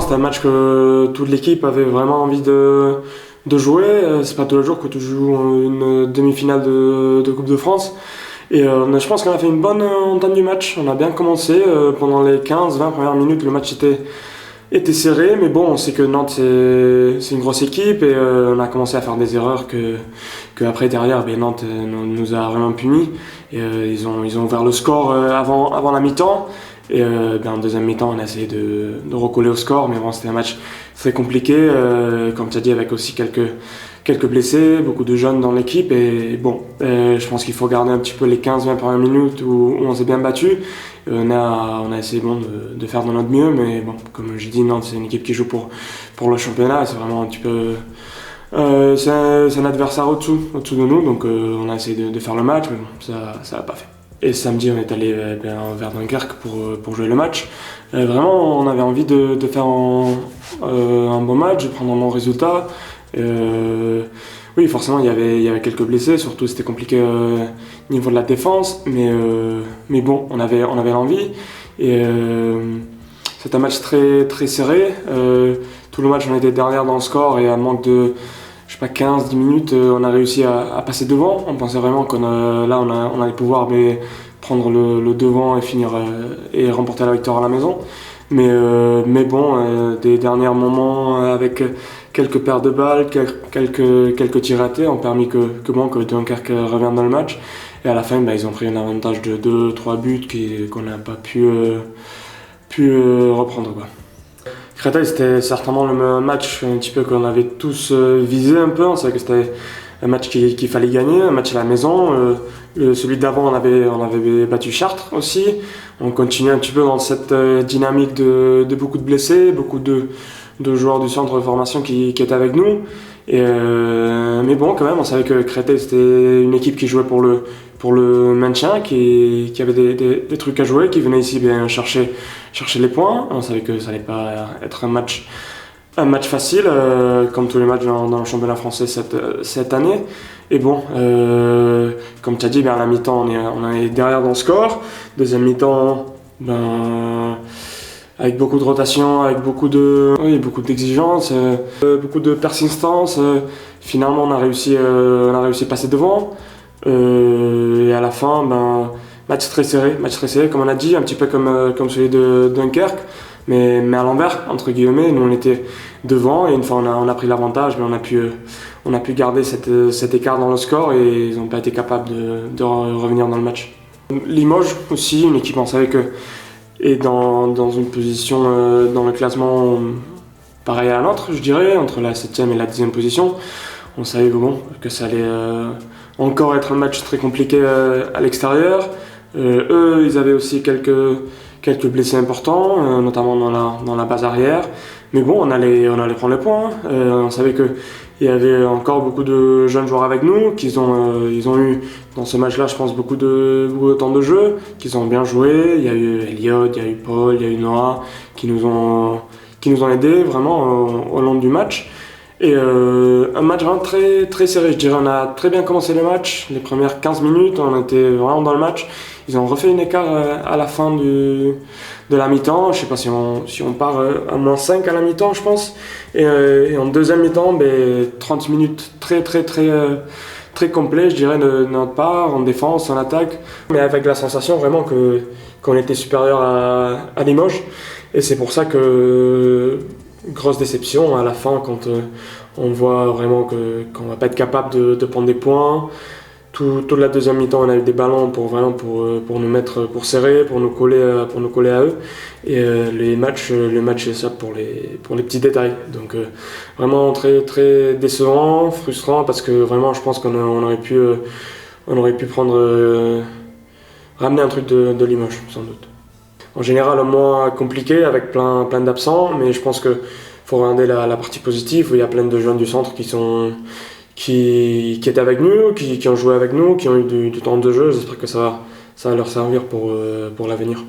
c'était un match que toute l'équipe avait vraiment envie de jouer. C'est pas tous les jours que tu joues une demi-finale de Coupe de France. Et je pense qu'on a fait une bonne entame du match. On a bien commencé. Pendant les 15-20 premières minutes, le match était serré. Mais bon, on sait que Nantes, c'est une grosse équipe. Et on a commencé à faire des erreurs que après, derrière, Nantes nous a vraiment punis. Et ils ont ouvert le score avant la mi-temps. Et en deuxième mi-temps, on a essayé de recoller au score. Mais bon, c'était un match très compliqué. Comme tu as dit, avec aussi quelques blessés, beaucoup de jeunes dans l'équipe. Et bon, je pense qu'il faut garder un petit peu les 15-20 premières minutes où on s'est bien battu. On a essayé de faire de notre mieux, mais bon, comme j'ai dit, Nantes, c'est une équipe qui joue pour le championnat. C'est vraiment un petit peu. C'est un adversaire au-dessous de nous, donc on a essayé de faire le match, mais bon, ça l'a pas fait. Et samedi, on est allé vers Dunkerque pour jouer le match. Vraiment, on avait envie de faire un bon match, de prendre un bon résultat. Oui, forcément, il y avait quelques blessés, surtout c'était compliqué au niveau de la défense, mais bon, on avait l'envie. Et c'est un match très, très serré. Tout le match, on était derrière dans le score et à manque de 15-10 minutes, on a réussi à passer devant. On pensait vraiment qu'on on allait pouvoir prendre le devant et finir et remporter la victoire à la maison. Mais bon, des derniers moments avec quelques paires de balles, quelques tirs ratés ont permis que Dunkerque revienne dans le match. Et à la fin, ils ont pris un avantage de 2-3 buts qu'on n'a pas pu reprendre, quoi. Créteil, c'était certainement le match un petit peu qu'on avait tous visé un peu. On savait que c'était un match qu'il fallait gagner, un match à la maison. Celui d'avant, on avait battu Chartres aussi. On continuait un petit peu dans cette dynamique de beaucoup de blessés, beaucoup de joueurs du centre de formation qui étaient avec nous. Mais bon, quand même, on savait que Créteil, c'était une équipe qui jouait pour le maintien, qui avait des trucs à jouer, qui venait ici chercher les points. On savait que ça allait pas être un match facile, comme tous les matchs dans le championnat français cette année. Et bon, comme tu as dit, à la mi-temps, on est derrière dans le score. Deuxième mi-temps, avec beaucoup de rotation, avec beaucoup d'exigences, beaucoup de persistance. Finalement, on a réussi à passer devant. Et à la fin, match très serré, comme on a dit, un petit peu comme celui de Dunkerque, mais à l'envers, entre guillemets. Nous, on était devant et une fois on a pris l'avantage, mais on a pu garder cet écart dans le score et ils n'ont pas été capables de revenir dans le match. Limoges aussi, une équipe, on savait que est dans une position dans le classement pareil à la nôtre, je dirais, entre la 7e et la 10e position. On savait que ça allait encore être un match très compliqué à l'extérieur. Eux, ils avaient aussi quelques blessés importants, notamment dans la base arrière. Mais bon, on allait prendre les points. On savait qu'il y avait encore beaucoup de jeunes joueurs avec nous, ils ont eu dans ce match-là, je pense, beaucoup de temps de jeu, qu'ils ont bien joué. Il y a eu Elliot, il y a eu Paul, il y a eu Noah, qui nous ont aidés vraiment au long du match. Et un match vraiment très, très serré, je dirais. On a très bien commencé le match. Les premières 15 minutes, on était vraiment dans le match. Ils ont refait une écart à la fin de la mi-temps. Je ne sais pas si on part à -5 à la mi-temps, je pense. Et en deuxième mi-temps, 30 minutes très, très, très, très complet, je dirais, de notre part, en défense, en attaque. Mais avec la sensation vraiment qu'on était supérieur à Limoges. Et c'est pour ça que grosse déception à la fin quand on voit vraiment qu'on va pas être capable de prendre des points. Toute la deuxième mi-temps, on a eu des ballons pour nous mettre, pour serrer, pour nous coller à eux. Et le match c'est ça pour les petits détails. Donc vraiment très très décevant, frustrant, parce que vraiment je pense qu'on aurait pu prendre ramener un truc de Limoges sans doute. En général, un mois compliqué avec plein d'absents, mais je pense que faut regarder la partie positive où il y a plein de jeunes du centre qui étaient avec nous, qui ont joué avec nous, qui ont eu du temps de jeu. J'espère que ça va leur servir pour l'avenir.